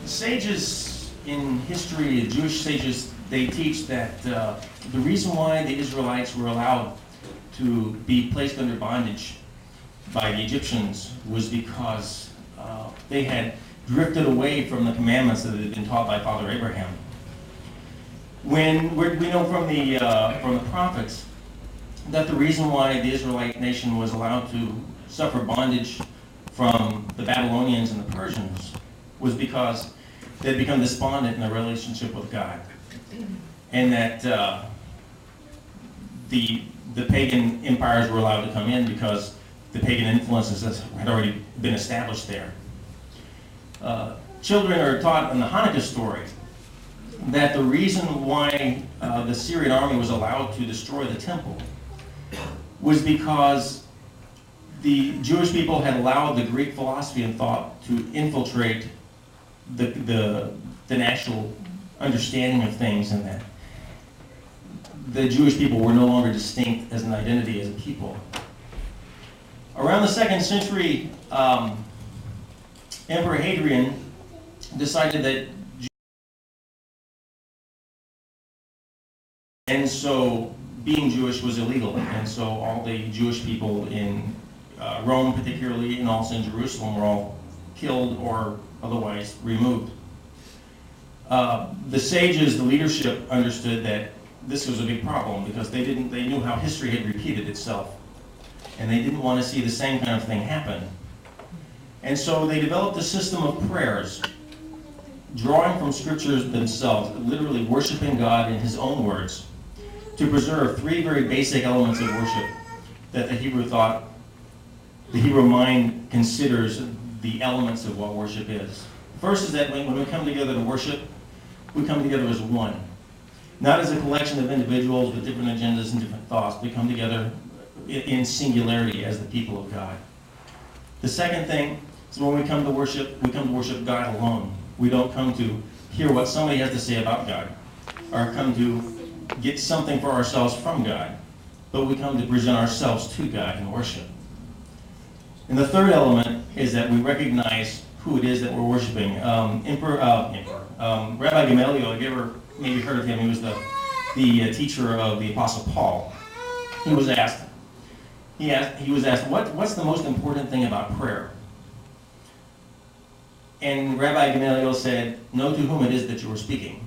Sages in history, the Jewish sages, they teach that the reason why the Israelites were allowed to be placed under bondage by the Egyptians was because they had drifted away from the commandments that had been taught by Father Abraham. When we know from the prophets that the reason why the Israelite nation was allowed to suffer bondage from the Babylonians and the Persians was because they had become despondent in their relationship with God, and that the pagan empires were allowed to come in because the pagan influences had already been established there. Children are taught in the Hanukkah story that the reason why the Syrian army was allowed to destroy the temple was because the Jewish people had allowed the Greek philosophy and thought to infiltrate the national understanding of things, and that the Jewish people were no longer distinct as an identity as a people. Around the 2nd century, Emperor Hadrian decided that and so being Jewish was illegal, and so all the Jewish people in Rome, particularly, and also in Jerusalem, were all killed or otherwise removed. The sages, the leadership, understood that this was a big problem because they knew how history had repeated itself, and they didn't want to see the same kind of thing happen. And so they developed a system of prayers, drawing from scriptures themselves, literally worshiping God in His own words, to preserve 3 very basic elements of worship that the Hebrew mind considers the elements of what worship is. First is that when we come together to worship, we come together as one. Not as a collection of individuals with different agendas and different thoughts. We come together in singularity as the people of God. The second thing is when we come to worship God alone. We don't come to hear what somebody has to say about God, or come to get something for ourselves from God, but we come to present ourselves to God in worship. And the third element is that we recognize who it is that we're worshiping. Rabbi Gamaliel, have you ever maybe heard of him? He was the teacher of the Apostle Paul. He was asked, what's the most important thing about prayer? And Rabbi Gamaliel said, know to whom it is that you are speaking.